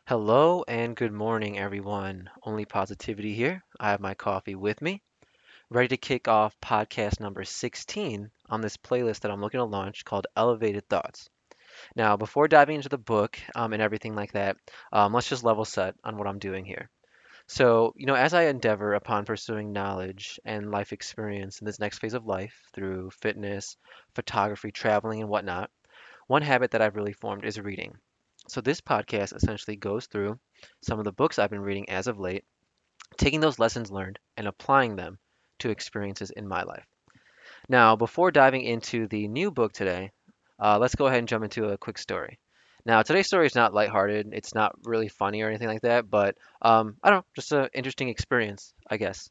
Hello and good morning, everyone. Only Positivity here. I have my coffee with me, ready to kick off podcast number 16 on this playlist that I'm looking to launch called Elevated Thoughts. Now, before diving into the book and everything like that, let's just level set on what I'm doing here. As I endeavor upon pursuing knowledge and life experience in this next phase of life through fitness, photography, traveling, and whatnot, one habit that I've really formed is reading. So this podcast essentially goes through some of the books I've been reading as of late, taking those lessons learned and applying them to experiences in my life. Now, before diving into the new book today, let's go ahead and jump into a quick story. Now, today's story is not lighthearted. It's not really funny or anything like that, but I don't know, just an interesting experience, I guess.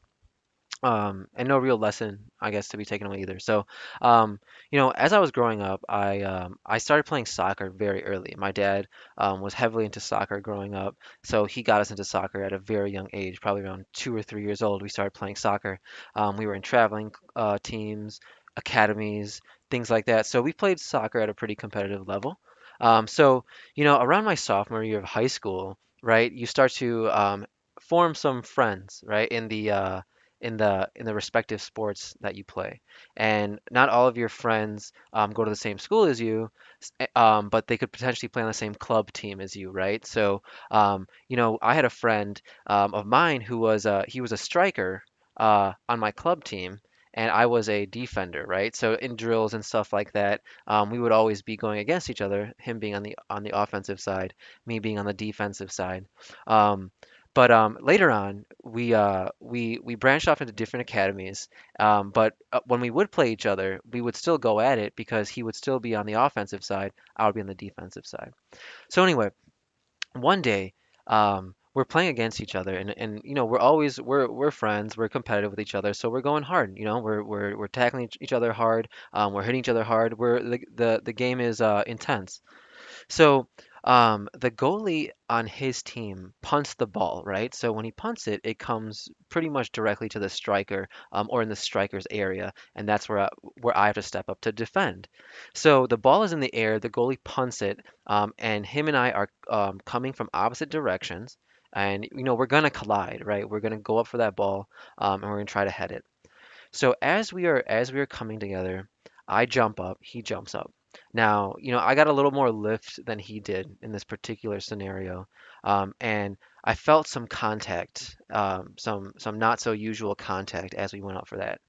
And no real lesson, I guess, to be taken away either. As I was growing up, I started playing soccer very early. My dad was heavily into soccer growing up, so he got us into soccer at a very young age, probably around 2 or 3 years old. We started playing soccer. We were in traveling teams, academies, things like that. So we played soccer at a pretty competitive level. Around my sophomore year of high school, right, you start to form some friends, right, in the respective sports that you play. And not all of your friends go to the same school as you, but they could potentially play on the same club team as you, right? I had a friend of mine who was he was a striker on my club team. And I was a defender, right? So in drills and stuff like that, we would always be going against each other. Him being on the offensive side, me being on the defensive side. Um, but later on, we branched off into different academies. But when we would play each other, we would still go at it because he would still be on the offensive side, I would be on the defensive side. So anyway, one day, we're playing against each other, and we're friends, we're competitive with each other, so we're going hard. We're tackling each other hard, we're hitting each other hard. The game is intense. The goalie on his team punts the ball, right? So when he punts it, it comes pretty much directly to the striker, or in the striker's area, and that's where I have to step up to defend. So the ball is in the air, the goalie punts it, and him and I are coming from opposite directions, and we're gonna collide, right? We're gonna go up for that ball, and we're gonna try to head it. So as we are coming together, I jump up, he jumps up. Now, I got a little more lift than he did in this particular scenario, and I felt some contact, some not so usual contact as we went up for that.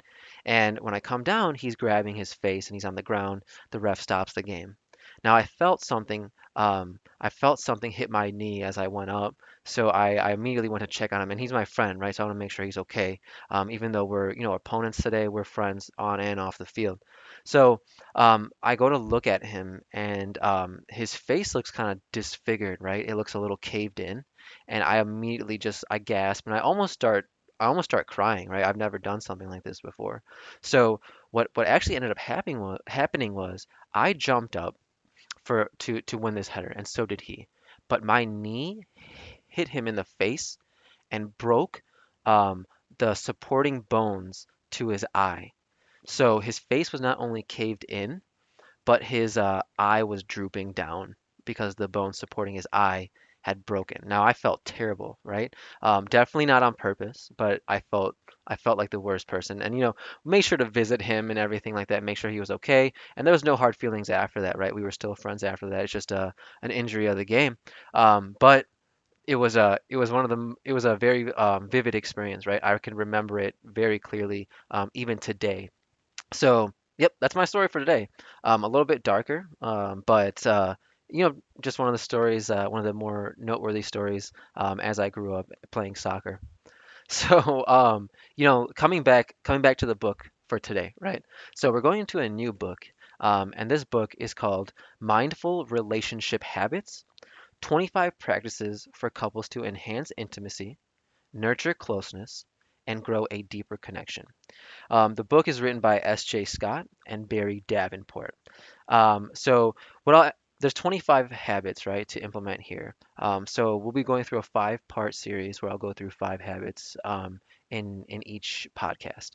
And when I come down, he's grabbing his face and he's on the ground. The ref stops the game. Now I felt something hit my knee as I went up, so I immediately went to check on him, and he's my friend, right? So I want to make sure he's okay. Even though we're opponents today, we're friends on and off the field. I go to look at him, and his face looks kind of disfigured, right? It looks a little caved in, and I immediately just I gasp, and I almost start crying, right? I've never done something like this before. So what actually ended up happening was I jumped up to win this header, and so did he. But my knee hit him in the face and broke um, the supporting bones to his eye. So his face was not only caved in, but his eye was drooping down because the bone supporting his eye had broken. Now I felt terrible, right? Definitely not on purpose, but I felt like the worst person. And made sure to visit him and everything like that, make sure he was okay. And there was no hard feelings after that, right? We were still friends after that. It's just an injury of the game. But it was a very vivid experience, right? I can remember it very clearly, even today. Yep, that's my story for today. A little bit darker, but just one of the stories, one of the more noteworthy stories as I grew up playing soccer. Coming back to the book for today, right? So we're going into a new book, and this book is called Mindful Relationship Habits: 25 Practices for Couples to Enhance Intimacy, Nurture Closeness, and Grow a Deeper Connection. The book is written by S.J. Scott and Barrie Davenport. So what I there's 25 habits, right, to implement here. So we'll be going through a five-part series where I'll go through five habits in each podcast.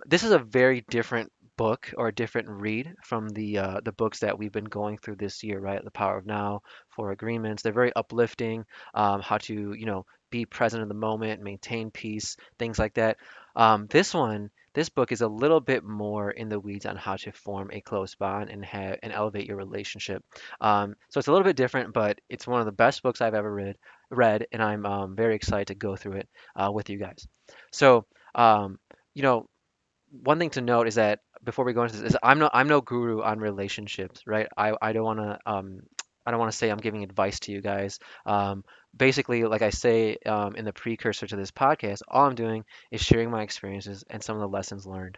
This is a very different book or a different read from the books that we've been going through this year, right? The Power of Now, Four Agreements. They're very uplifting. How to, be present in the moment, maintain peace, things like that. This book is a little bit more in the weeds on how to form a close bond and have and elevate your relationship. So it's a little bit different, but it's one of the best books I've ever read, and I'm very excited to go through it with you guys. So, um, you know, one thing to note is that before we go into this is I'm no guru on relationships, right? I don't want to I don't want to say I'm giving advice to you guys. Um, Basically, like I say in the precursor to this podcast, all I'm doing is sharing my experiences and some of the lessons learned.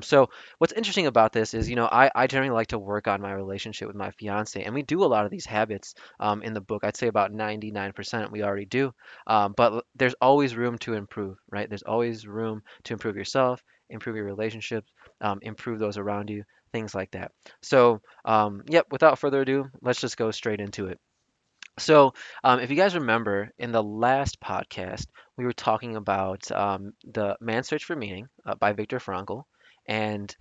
So what's interesting about this is, I generally like to work on my relationship with my fiance, and we do a lot of these habits in the book. I'd say about 99% we already do, but there's always room to improve, right? There's always room to improve yourself, improve your relationships, improve those around you, things like that. So, yep, without further ado, let's just go straight into it. So, if you guys remember in the last podcast, we were talking about The Man's Search for Meaning by Viktor Frankl, and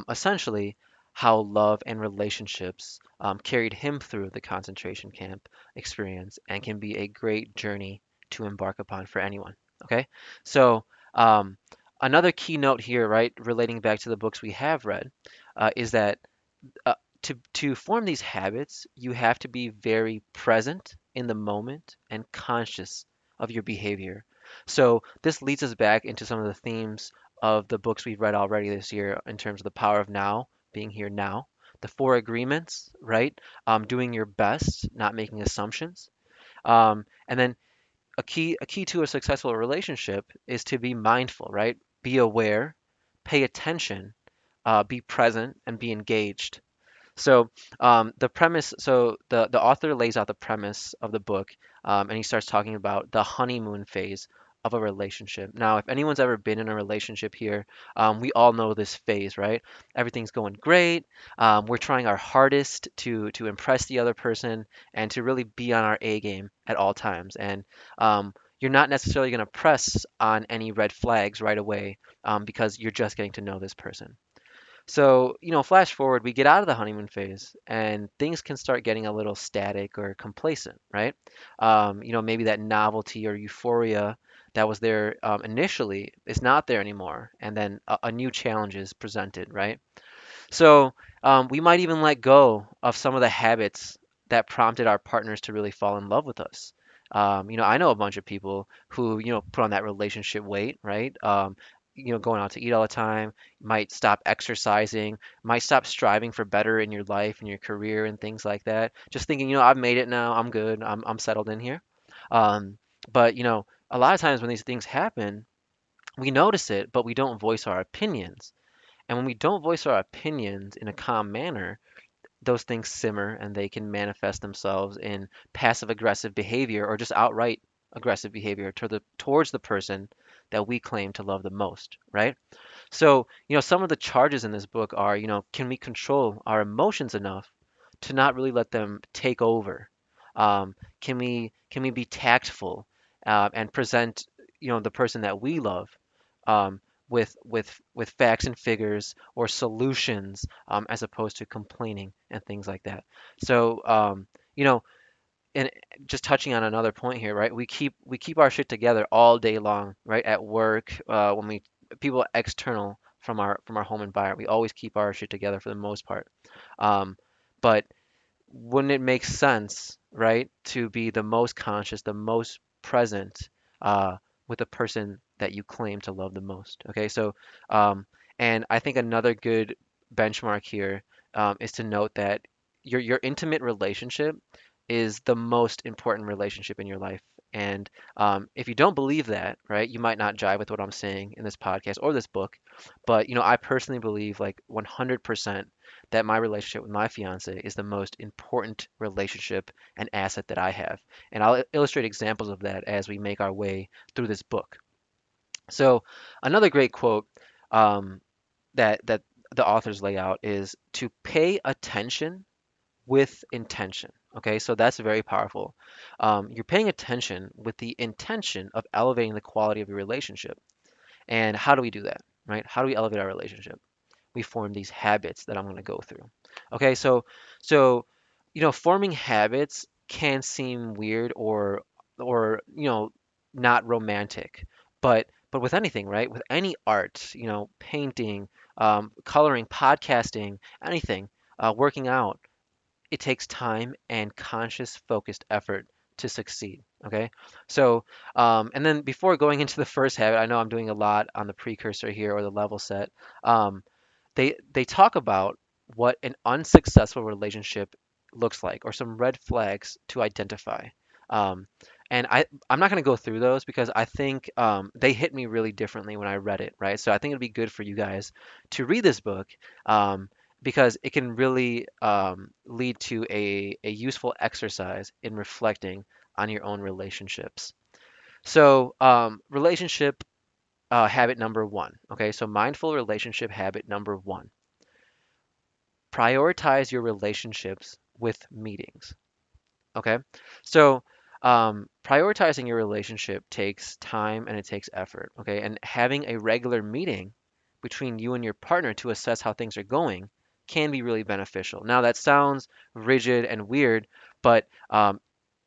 essentially how love and relationships carried him through the concentration camp experience and can be a great journey to embark upon for anyone. Okay, so um, another key note here, right, relating back to the books we have read, is that uh, to form these habits, you have to be very present in the moment and conscious of your behavior. So this leads us back into some of the themes of the books we've read already this year in terms of the power of now, being here now, the four agreements, right? Doing your best, not making assumptions. And then a key to a successful relationship is to be mindful, right? Be aware, pay attention, be present, and be engaged. So the author lays out the premise of the book, and he starts talking about the honeymoon phase of a relationship. Now, if anyone's ever been in a relationship here, we all know this phase, right? Everything's going great. We're trying our hardest to impress the other person and to really be on our A game at all times. And you're not necessarily going to press on any red flags right away, because you're just getting to know this person. So, flash forward, we get out of the honeymoon phase and things can start getting a little static or complacent, right? Maybe that novelty or euphoria that was there initially is not there anymore. And then a new challenge is presented, right? So we might even let go of some of the habits that prompted our partners to really fall in love with us. I know a bunch of people who, put on that relationship weight, right? Going out to eat all the time, might stop exercising, might stop striving for better in your life and your career and things like that. Just thinking, I've made it now, I'm good, I'm settled in here. Um, but, a lot of times when these things happen, we notice it, but we don't voice our opinions. And when we don't voice our opinions in a calm manner, those things simmer and they can manifest themselves in passive aggressive behavior or just outright aggressive behavior towards the person that we claim to love the most, right? So, some of the charges in this book are, can we control our emotions enough to not really let them take over? Can we be tactful and present, the person that we love um, with facts and figures or solutions as opposed to complaining and things like that. So, you know, and just touching on another point here, right? We keep our shit together all day long, right? At work, when we people external from our home environment, we always keep our shit together for the most part. Um, but wouldn't it make sense, right, to be the most conscious, the most present uh, with the person that you claim to love the most? Okay, so um, and I think another good benchmark here is to note that your intimate relationship is the most important relationship in your life. And if you don't believe that, right, you might not jive with what I'm saying in this podcast or this book. But I personally believe like 100% that my relationship with my fiance is the most important relationship and asset that I have. And I'll illustrate examples of that as we make our way through this book. So, another great quote um, that the authors lay out is to pay attention with intention. Okay, so that's very powerful. You're paying attention with the intention of elevating the quality of your relationship. And how do we do that, right? How do we elevate our relationship? we form these habits that I'm going to go through. Okay, so forming habits can seem weird or not romantic, but with anything, right? With any art, painting, coloring, podcasting, anything, working out, it takes time and conscious, focused effort to succeed. Okay. So, and then before going into the first habit, I know I'm doing a lot on the precursor here or the level set. Um, they talk about what an unsuccessful relationship looks like or some red flags to identify. Um, and I'm not going to go through those because I think they hit me really differently when I read it, right? So I think it'd be good for you guys to read this book um, because it can really lead to a useful exercise in reflecting on your own relationships. So, relationship habit number one. Okay, so mindful relationship habit number one: prioritize your relationships with meetings. Okay, so prioritizing your relationship takes time and it takes effort. Okay, and having a regular meeting between you and your partner to assess how things are going can be really beneficial. Now, that sounds rigid and weird, but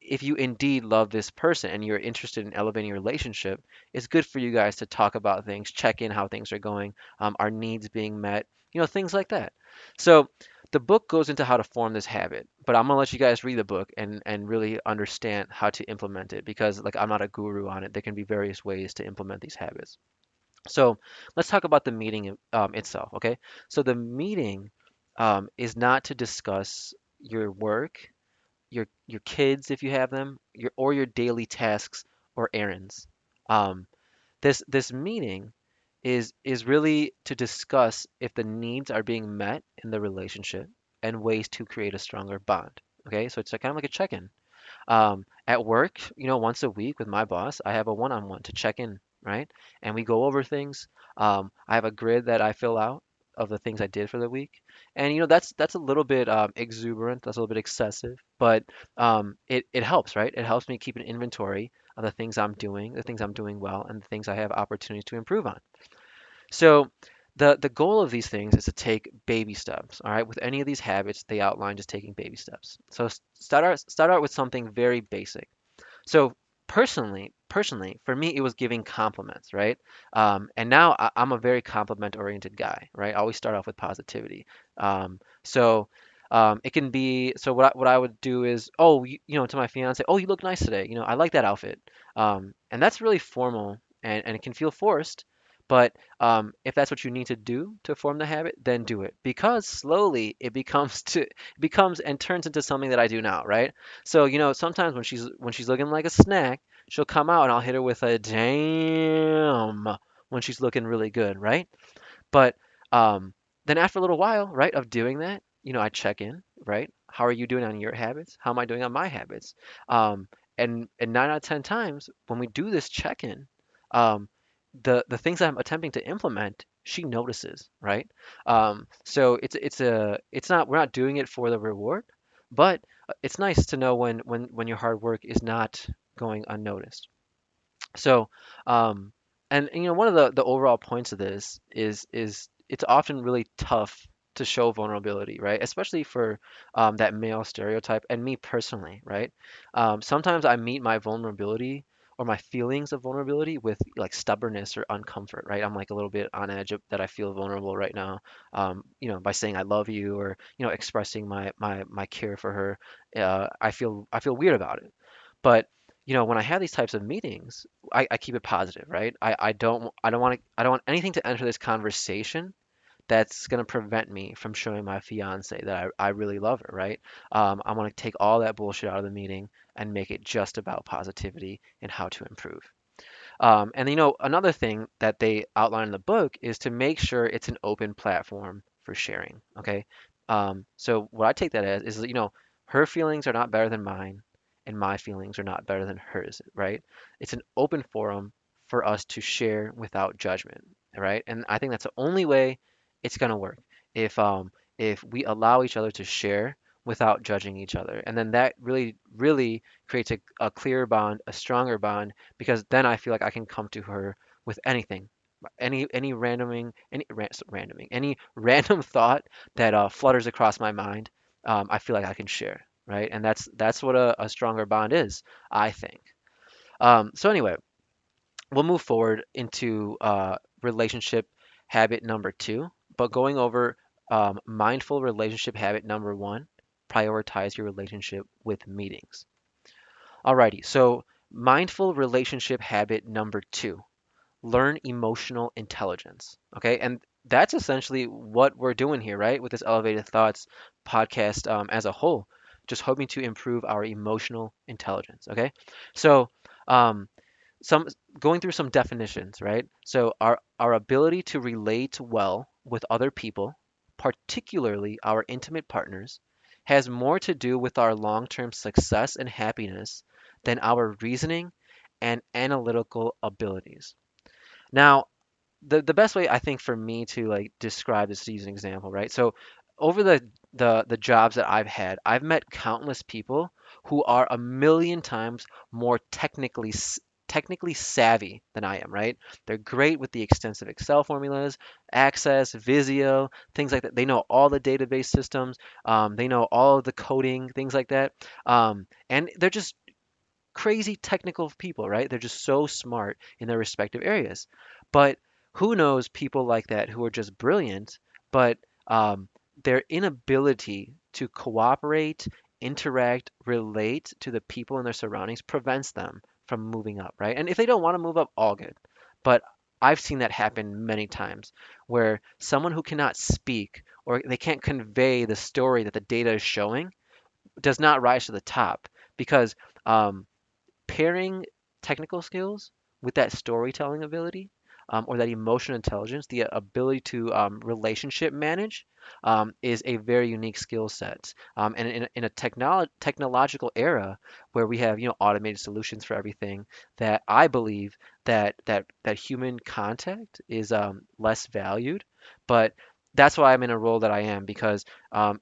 if you indeed love this person and you're interested in elevating your relationship, it's good for you guys to talk about things, check in how things are going, are needs being met, things like that. So, the book goes into how to form this habit, but I'm gonna let you guys read the book and really understand how to implement it because like I'm not a guru on it. There can be various ways to implement these habits. So let's talk about the meeting itself, okay? So the meeting is not to discuss your work, your kids if you have them, your daily tasks or errands. Um, this meeting is really to discuss if the needs are being met in the relationship and ways to create a stronger bond. Okay, so it's kind of like a check-in. At work, once a week with my boss, I have a one-on-one to check in, right? And we go over things. I have a grid that I fill out of the things I did for the week, and that's a little bit exuberant. That's a little bit excessive, but it helps, right? It helps me keep an inventory of the things I'm doing, the things I'm doing well, and the things I have opportunities to improve on. So the goal of these things is to take baby steps. All right, with any of these habits, they outline just taking baby steps. So start out with something very basic. So personally, for me, it was giving compliments, right? And now I'm a very compliment-oriented guy, right? I always start off with positivity. So it can be so what I would do is, oh, to my fiance, oh, you look nice today. I like that outfit. And that's really formal and it can feel forced. But if that's what you need to do to form the habit, then do it because slowly it becomes and turns into something that I do now, right? So, sometimes when she's looking like a snack, she'll come out and I'll hit her with a damn when she's looking really good, right? But then after a little while, right, of doing that, I check in, right? How are you doing on your habits? How am I doing on my habits? Um, and 9 out of 10 times when we do this check-in, um, the things I'm attempting to implement, she notices, right? So it's not we're not doing it for the reward, but it's nice to know when your hard work is not going unnoticed. So, and one of the overall points of this is it's often really tough to show vulnerability, right? Especially for that male stereotype and me personally, right? Sometimes I meet my vulnerability or my feelings of vulnerability with like stubbornness or uncomfort, right? I'm like a little bit on edge that I feel vulnerable right now, by saying I love you or expressing my care for her. I feel weird about it, but when I have these types of meetings, I keep it positive, right? I don't want anything to enter this conversation that's going to prevent me from showing my fiance that I really love her, right? I want to take all that bullshit out of the meeting and make it just about positivity and how to improve. And another thing that they outline in the book is to make sure it's an open platform for sharing. Okay. So what I take that as is, her feelings are not better than mine, and my feelings are not better than hers, right? It's an open forum for us to share without judgment, right? And I think that's the only way it's gonna work. If we allow each other to share without judging each other, and then that really, really creates a clearer bond, a stronger bond because then I feel like I can come to her with anything, any random thought that flutters across my mind, I feel like I can share, right? And that's what a stronger bond is, I think. So anyway, we'll move forward into relationship habit number two, but going over mindful relationship habit number one, prioritize your relationship with meetings. Alrighty, so mindful relationship habit number two, learn emotional intelligence. Okay, and that's essentially what we're doing here, right? With this Elevated Thoughts podcast as a whole, just hoping to improve our emotional intelligence. Okay, so um, some going through some definitions, right? So our ability to relate well with other people, particularly our intimate partners, has more to do with our long-term success and happiness than our reasoning and analytical abilities. Now, the best way I think for me to like describe this, to use an example, right? So over the jobs that I've had, I've met countless people who are a million times more technically savvy than I am, right? They're great with the extensive Excel formulas, Access, Visio, things like that. They know all the database systems. They know all of the coding, things like that. And they're just crazy technical people, right? They're just so smart in their respective areas. But who knows people like that who are just brilliant, but their inability to cooperate, interact, relate to the people in their surroundings prevents them from moving up, right? And if they don't want to move up, all good. But I've seen that happen many times where someone who cannot speak or they can't convey the story that the data is showing does not rise to the top because um, pairing technical skills with that storytelling ability or that emotional intelligence, the ability to relationship manage, is a very unique skill set. And in a technological era where we have automated solutions for everything, that I believe that human contact is less valued, but that's why I'm in a role that I am because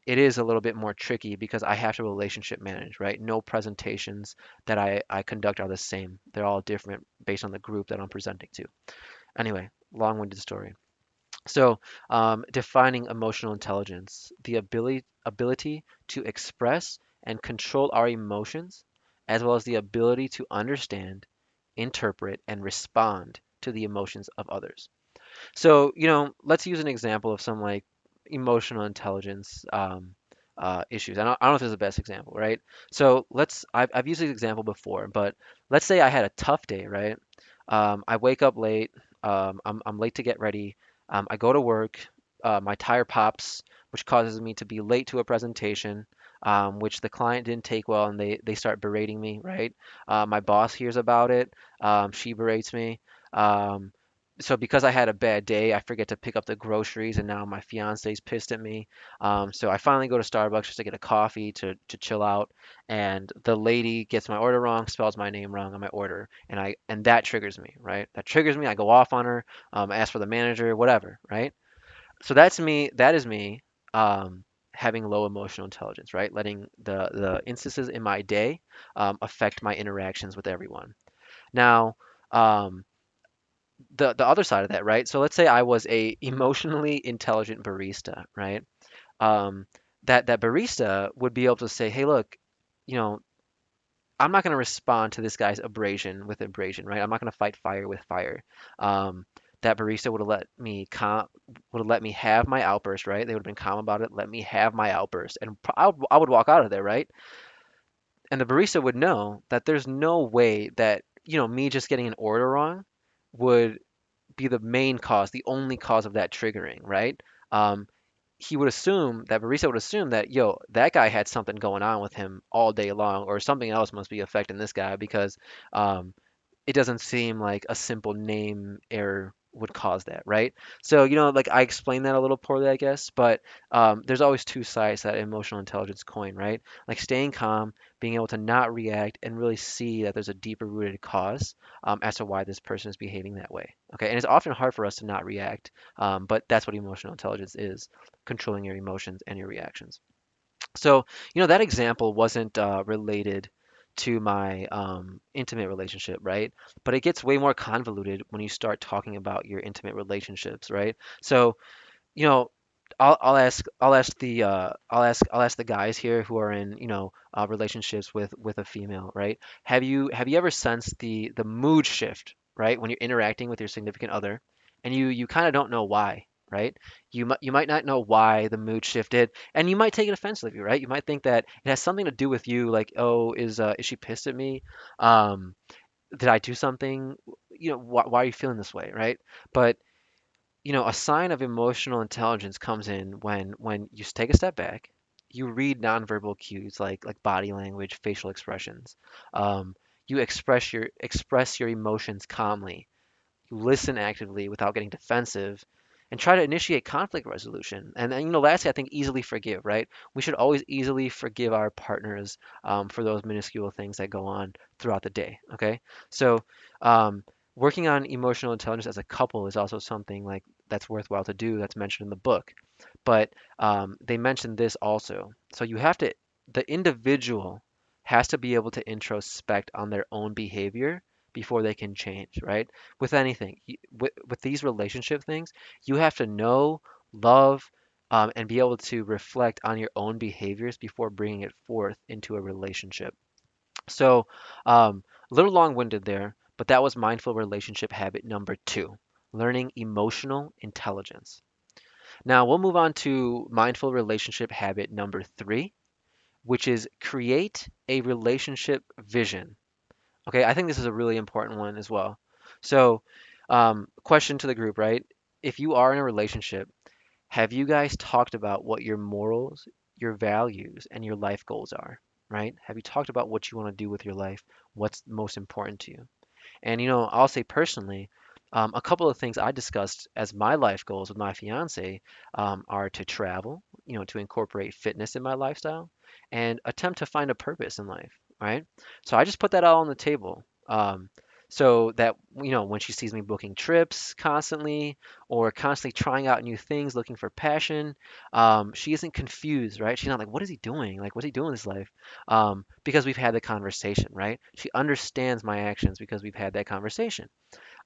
it is a little bit more tricky because I have to relationship manage, right? No presentations that I conduct are the same. They're all different based on the group that I'm presenting to. Anyway, long-winded story. So, defining emotional intelligence, the ability to express and control our emotions, as well as the ability to understand, interpret, and respond to the emotions of others. So, let's use an example of some like emotional intelligence issues. I don't know if this is the best example, right? So I've used this example before, but let's say I had a tough day, right? I wake up late. I'm late to get ready. I go to work. My tire pops, which causes me to be late to a presentation, which the client didn't take well, and they start berating me, right? My boss hears about it. She berates me. Um, so because I had a bad day, I forget to pick up the groceries, and now my fiance's pissed at me. So I finally go to Starbucks just to get a coffee to chill out, and the lady gets my order wrong, spells my name wrong on my order, and that triggers me, right? That triggers me. I go off on her, ask for the manager, whatever, right? So that's me. That is me. Having low emotional intelligence, right? Letting the instances in my day affect my interactions with everyone. Now, um, the other side of that, right? So let's say I was a emotionally intelligent barista, right? Um, that barista would be able to say, "Hey, look, you know, I'm not going to respond to this guy's abrasion with abrasion, right? I'm not going to fight fire with fire." Um, that barista would have let me have my outburst, right? They would have been calm about it, let me have my outburst, and I would walk out of there, right? And the barista would know that there's no way that me just getting an order wrong would be the main cause, the only cause of that triggering, right? Um, he would assume that barista would assume that that guy had something going on with him all day long, or something else must be affecting this guy because um, it doesn't seem like a simple name error would cause that, right? So, like I explained that a little poorly, I guess, but there's always two sides to that emotional intelligence coin, right? Like staying calm, being able to not react, and really see that there's a deeper rooted cause as to why this person is behaving that way. Okay, and it's often hard for us to not react, but that's what emotional intelligence is: controlling your emotions and your reactions. So, that example wasn't related to my intimate relationship, right? But it gets way more convoluted when you start talking about your intimate relationships, right? So, you know, I'll ask the guys here who are in, relationships with a female, right? Have you ever sensed the mood shift, right? When you're interacting with your significant other and you kind of don't know why, right? You might not know why the mood shifted, and you might take it offensively, right? You might think that it has something to do with you, like, oh, is she pissed at me? Um, did I do something? Why are you feeling this way, right? But a sign of emotional intelligence comes in when you take a step back, you read nonverbal cues like body language, facial expressions. Um, you express your emotions calmly. You listen actively without getting defensive, and try to initiate conflict resolution. And then, lastly, I think easily forgive, right? We should always easily forgive our partners for those minuscule things that go on throughout the day. Okay, so um, working on emotional intelligence as a couple is also something like that's worthwhile to do. That's mentioned in the book, but they mentioned this also. So the individual has to be able to introspect on their own behavior before they can change, right? With anything, with these relationship things, you have to know, love, and be able to reflect on your own behaviors before bringing it forth into a relationship. So, a little long-winded there, but that was mindful relationship habit number two, learning emotional intelligence. Now we'll move on to mindful relationship habit number three, which is create a relationship vision. Okay, I think this is a really important one as well. So, question to the group, right? If you are in a relationship, have you guys talked about what your morals, your values, and your life goals are, right? Have you talked about what you want to do with your life? What's most important to you? And I'll say personally, a couple of things I discussed as my life goals with my fiance are to travel, to incorporate fitness in my lifestyle, and attempt to find a purpose in life, right? So I just put that all on the table. So that when she sees me booking trips constantly or constantly trying out new things, looking for passion, she isn't confused, right? She's not like, what is he doing? Like, what's he doing in his life? Because we've had the conversation, right? She understands my actions because we've had that conversation.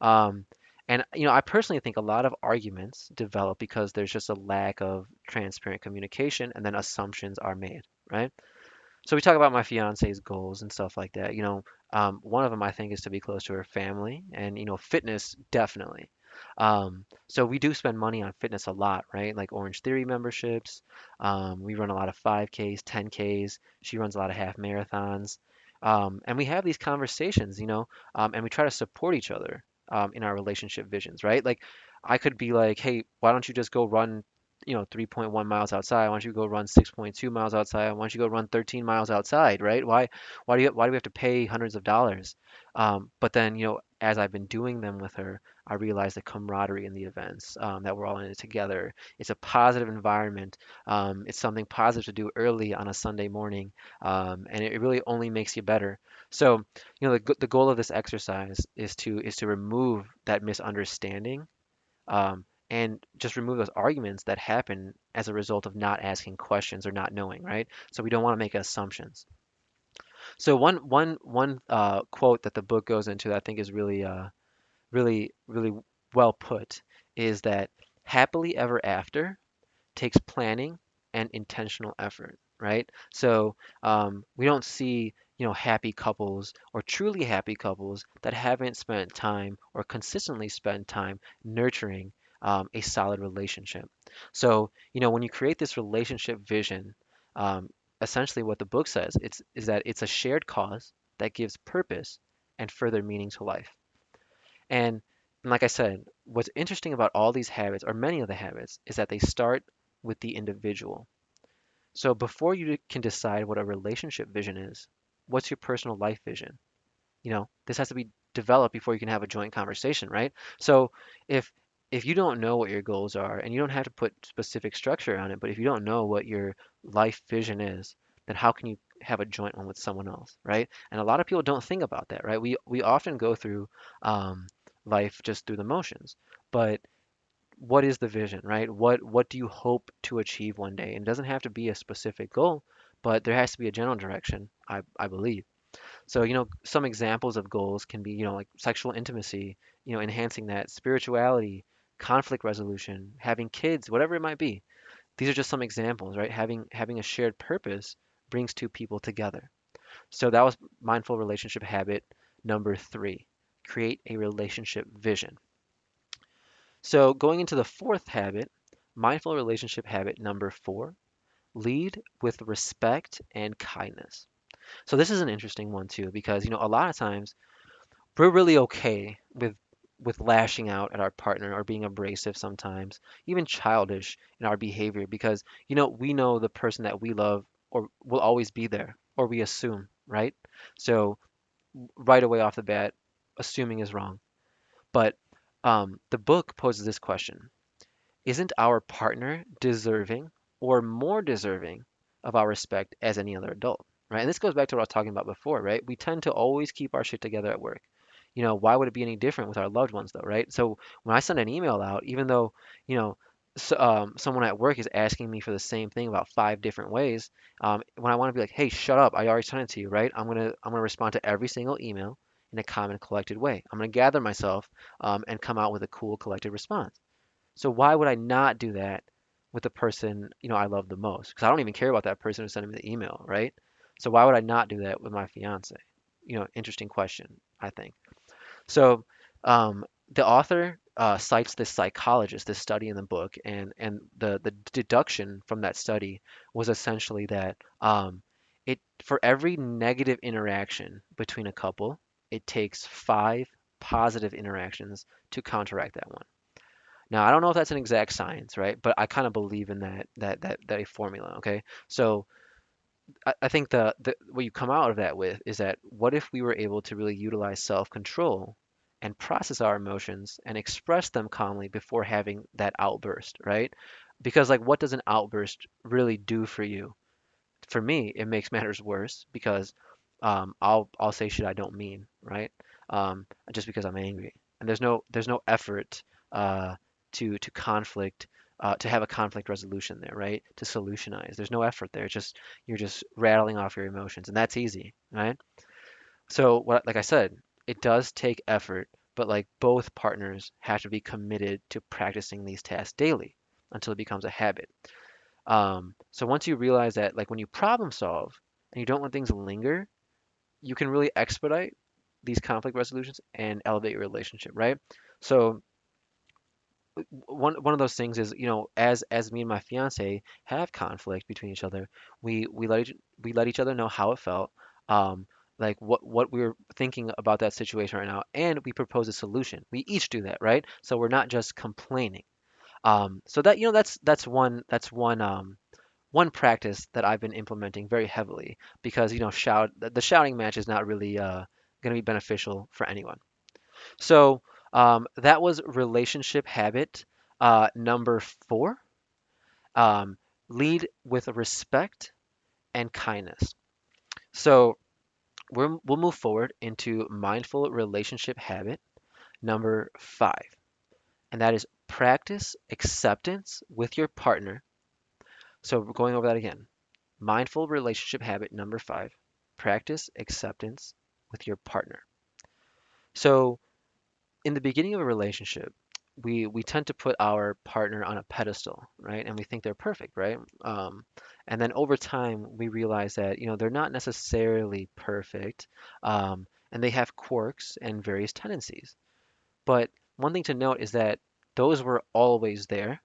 Um, and I personally think a lot of arguments develop because there's just a lack of transparent communication, and then assumptions are made, right? So we talk about my fiance's goals and stuff like that. One of them I think is to be close to her family, and fitness definitely. So we do spend money on fitness a lot, right? Like Orange Theory memberships. We run a lot of 5Ks, 10Ks. She runs a lot of half marathons, and we have these conversations, and we try to support each other in our relationship visions, right? Like I could be like, hey, why don't you just go run 3.1 miles outside. Why don't you go run 6.2 miles outside? Why don't you go run 13 miles outside, right? Why do we have to pay hundreds of dollars? But then, as I've been doing them with her, I realize the camaraderie in the events, that we're all in it together. It's a positive environment. It's something positive to do early on a Sunday morning, and it really only makes you better. So, the goal of this exercise is to remove that misunderstanding, and just remove those arguments that happen as a result of not asking questions or not knowing, right? So we don't want to make assumptions. So one quote that the book goes into that I think is really well put is that happily ever after takes planning and intentional effort, right? So we don't see, happy couples or truly happy couples that haven't spent time or consistently spent time nurturing a solid relationship. So, when you create this relationship vision, um, essentially what the book says is that it's a shared cause that gives purpose and further meaning to life. And like I said, what's interesting about all these habits, or many of the habits, is that they start with the individual. So before you can decide what a relationship vision is, what's your personal life vision? This has to be developed before you can have a joint conversation, right? So if if you don't know what your goals are, and you don't have to put specific structure on it, but if you don't know what your life vision is, then how can you have a joint one with someone else, right? And a lot of people don't think about that, right? We often go through um, life just through the motions, but what is the vision, right? What do you hope to achieve one day? And it doesn't have to be a specific goal, but there has to be a general direction, I believe. So, some examples of goals can be, like sexual intimacy, enhancing that, spirituality, conflict resolution, having kids, whatever it might be. These are just some examples, right? Having a shared purpose brings two people together. So that was mindful relationship habit number 3. Create a relationship vision. So going into the fourth habit, mindful relationship habit number 4, lead with respect and kindness. So this is an interesting one too, because a lot of times we're really okay with lashing out at our partner or being abrasive sometimes, even childish in our behavior, because we know the person that we love or will always be there, or we assume, right? So right away off the bat, assuming is wrong. But the book poses this question: isn't our partner deserving or more deserving of our respect as any other adult? Right? And this goes back to what I was talking about before, right? We tend to always keep our shit together at work. Why would it be any different with our loved ones, though, right? So when I send an email out, even though, you know, someone at work is asking me for the same thing about 5 different ways, when I want to be like, hey, shut up, I already sent it to you, right? I'm gonna respond to every single email in a common, collected way. I'm gonna gather myself and come out with a cool, collected response. So why would I not do that with the person, I love the most? Because I don't even care about that person who's sending me the email, right? So why would I not do that with my fiance? Interesting question, I think. So the author cites this psychologist, this study in the book, and the deduction from that study was essentially that it for every negative interaction between a couple, it takes 5 positive interactions to counteract that one. Now, I don't know if that's an exact science, right? But I kind of believe in that a formula. Okay, so I think the what you come out of that with is that what if we were able to really utilize self-control and process our emotions and express them calmly before having that outburst, right? Because like, what does an outburst really do for you? For me, it makes matters worse because I'll say shit I don't mean, right? Just because I'm angry, and there's no effort uh, to conflict, to have a conflict resolution there, right? To solutionize. There's no effort there. It's just you're just rattling off your emotions, and that's easy, right? So like I said, it does take effort, but like both partners have to be committed to practicing these tasks daily until it becomes a habit. So once you realize that, like when you problem solve and you don't let things linger, you can really expedite these conflict resolutions and elevate your relationship, right? So one of those things is, as me and my fiance have conflict between each other, we let each other know how it felt, um, like what we were thinking about that situation right now, and we propose a solution. We each do that, right? So we're not just complaining. So that that's one practice that I've been implementing very heavily because the shouting match is not really going to be beneficial for anyone. So that was relationship habit number 4. Um, lead with respect and kindness. So we'll move forward into mindful relationship habit number 5, and that is practice acceptance with your partner. So we're going over that again. Mindful relationship habit number 5, practice acceptance with your partner. So, in the beginning of a relationship, we tend to put our partner on a pedestal, right? And we think they're perfect, right? And then over time, we realize that, they're not necessarily perfect, and they have quirks and various tendencies. But one thing to note is that those were always there.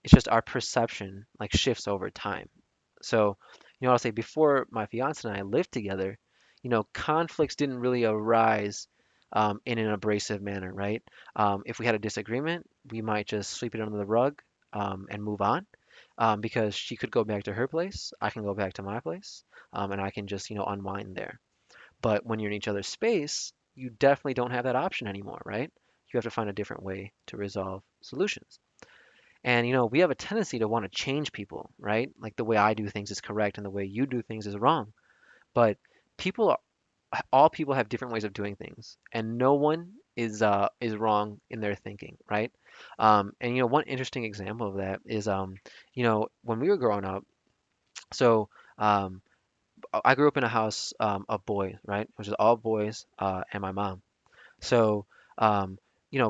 It's just our perception like shifts over time. So, I'll say before my fiance and I lived together, conflicts didn't really arise in an abrasive manner, right? If we had a disagreement, we might just sweep it under the rug and move on, because she could go back to her place, I can go back to my place, and I can just, unwind there. But when you're in each other's space, you definitely don't have that option anymore, right? You have to find a different way to resolve solutions. And we have a tendency to want to change people, right? Like the way I do things is correct and the way you do things is wrong. But people are, all people have different ways of doing things, and no one is wrong in their thinking, right? And one interesting example of that is when we were growing up. So um, I grew up in a house of boys, right? Which is all boys and my mom. So, um,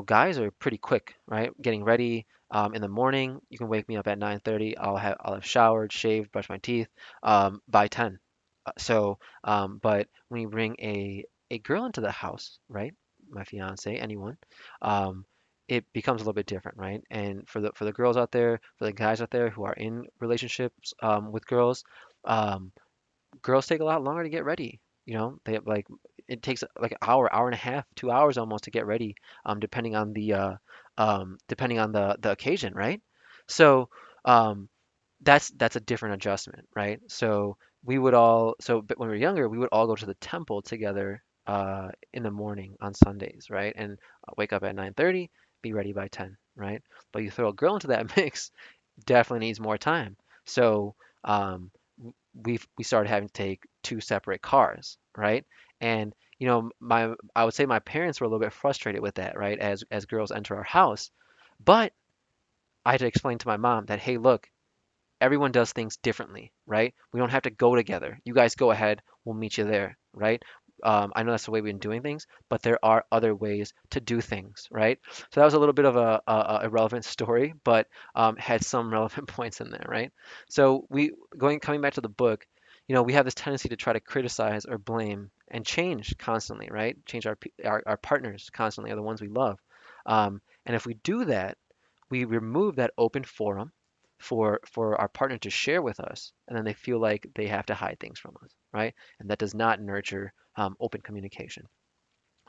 guys are pretty quick, right? Getting ready in the morning. You can wake me up at 9:30. I'll have showered, shaved, brushed my teeth by 10. But when you bring a girl into the house, right? My fiance, anyone, um, it becomes a little bit different, right? And for the girls out there, for the guys out there who are in relationships with girls, um, girls take a lot longer to get ready. They have like it takes like an hour, hour and a half, 2 hours almost to get ready, depending on the occasion, right? So um, that's a different adjustment, right? But when we were younger, we would all go to the temple together in the morning on Sundays, right? And wake up at 9:30, be ready by 10, right? But you throw a girl into that mix, definitely needs more time. So um, we started having to take two separate cars, right? And my I would say my parents were a little bit frustrated with that, right? As girls enter our house, but I had to explain to my mom that, hey, look, everyone does things differently, right? We don't have to go together. You guys go ahead. We'll meet you there, right? I know that's the way we've been doing things, but there are other ways to do things, right? So that was a little bit of a irrelevant story, but had some relevant points in there, right? So coming back to the book, we have this tendency to try to criticize or blame and change constantly, right? Change our partners constantly, are the ones we love. And if we do that, we remove that open forum for our partner to share with us, and then they feel like they have to hide things from us, right? And that does not nurture open communication.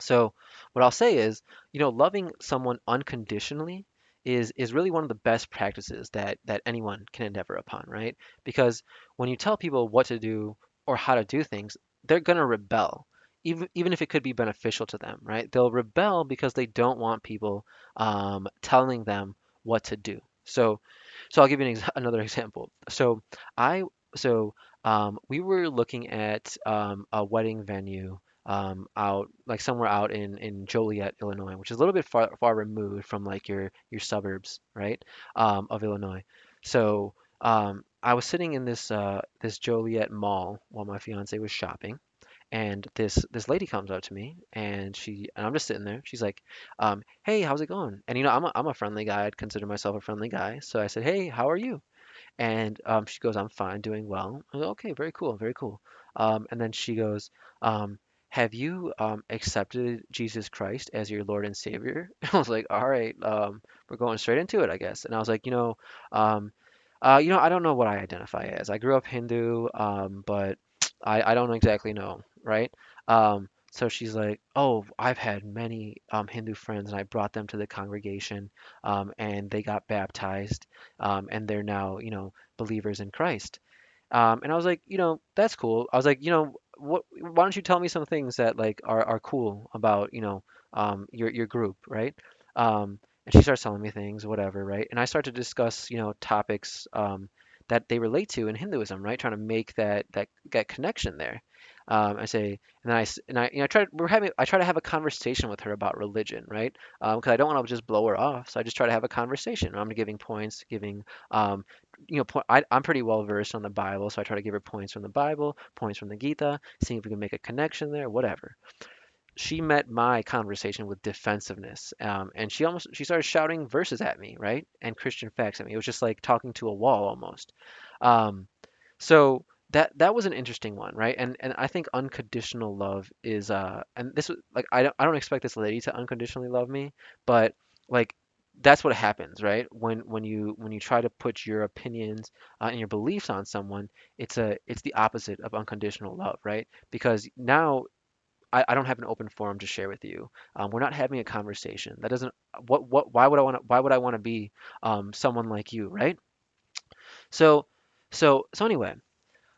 So what I'll say is, loving someone unconditionally is really one of the best practices that anyone can endeavor upon, right? Because when you tell people what to do or how to do things, they're gonna rebel, even if it could be beneficial to them, right? They'll rebel because they don't want people telling them what to do. So I'll give you another example. I we were looking at a wedding venue out like somewhere out in Joliet, Illinois, which is a little bit far removed from like your suburbs, right, of Illinois. So I was sitting in this Joliet mall while my fiance was shopping, and this lady comes up to me, and I'm just sitting there. She's like, "Hey, how's it going?" And I'm a friendly guy. I'd consider myself a friendly guy. So I said, "Hey, how are you?" And she goes, "I'm fine, doing well." I go, "Okay, very cool, very cool." And then she goes, um, "Have you accepted Jesus Christ as your Lord and Savior?" I was like, "All right, we're going straight into it, I guess." And I was like, um, I don't know what I identify as. I grew up Hindu, but I don't exactly know, right? So she's like, "Oh, I've had many Hindu friends, and I brought them to the congregation, and they got baptized, and they're now, believers in Christ." And I was like, that's cool. I was like, why don't you tell me some things that like are cool about, your group, right? And she starts telling me things, whatever, right? And I start to discuss, topics that they relate to in Hinduism, right? Trying to make that connection there. I say, and then I try, I try to have a conversation with her about religion, right? Because I don't want to just blow her off, so I just try to have a conversation. I'm giving points, giving I'm pretty well versed on the Bible, so I try to give her points from the Bible, points from the Gita, seeing if we can make a connection there, whatever. She met my conversation with defensiveness, and she started shouting verses at me, right, and Christian facts at me. It was just like talking to a wall almost. Um, so that was an interesting one, right? And I think unconditional love is and this was like I don't expect this lady to unconditionally love me, but like that's what happens, right? When you try to put your opinions and your beliefs on someone, it's the opposite of unconditional love, right? Because now I don't have an open forum to share with you. We're not having a conversation. That doesn't what why would I want to be someone like you, right? So so anyway,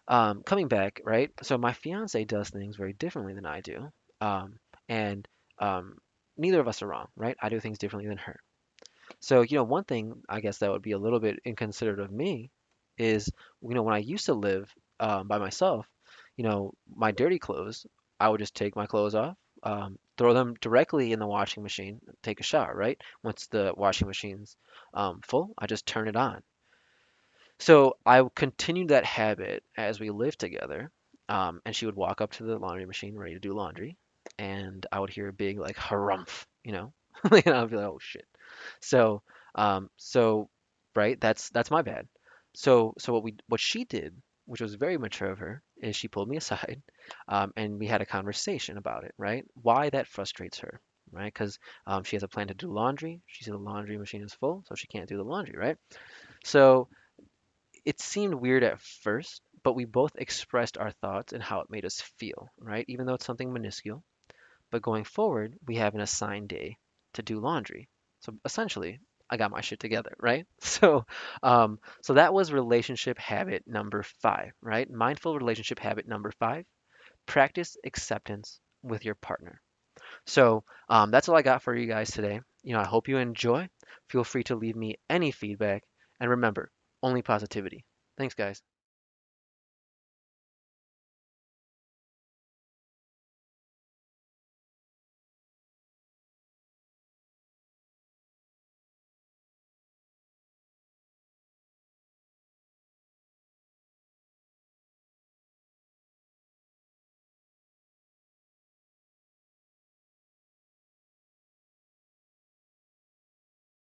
coming back, right? So my fiance does things very differently than I do, and um, neither of us are wrong, right? I do things differently than her. So one thing I guess that would be a little bit inconsiderate of me is, when I used to live by myself, my dirty clothes, I would just take my clothes off, throw them directly in the washing machine, take a shower, right? Once the washing machine's full, I just turn it on. So I continued that habit as we lived together. And she would walk up to the laundry machine ready to do laundry, and I would hear a big like harumph, you know, and I'd be like, oh shit. So, so, right, that's my bad. So what she did, which was very mature of her, is she pulled me aside, and we had a conversation about it, right? Why that frustrates her, right? Because she has a plan to do laundry. She said the laundry machine is full, so she can't do the laundry, right? So it seemed weird at first, but we both expressed our thoughts and how it made us feel, right? Even though it's something minuscule. But going forward, we have an assigned day to do laundry. So essentially, I got my shit together, right? So that was relationship habit number 5, right? Mindful relationship habit number 5. Practice acceptance with your partner. So that's all I got for you guys today. I hope you enjoy. Feel free to leave me any feedback. And remember, only positivity. Thanks, guys.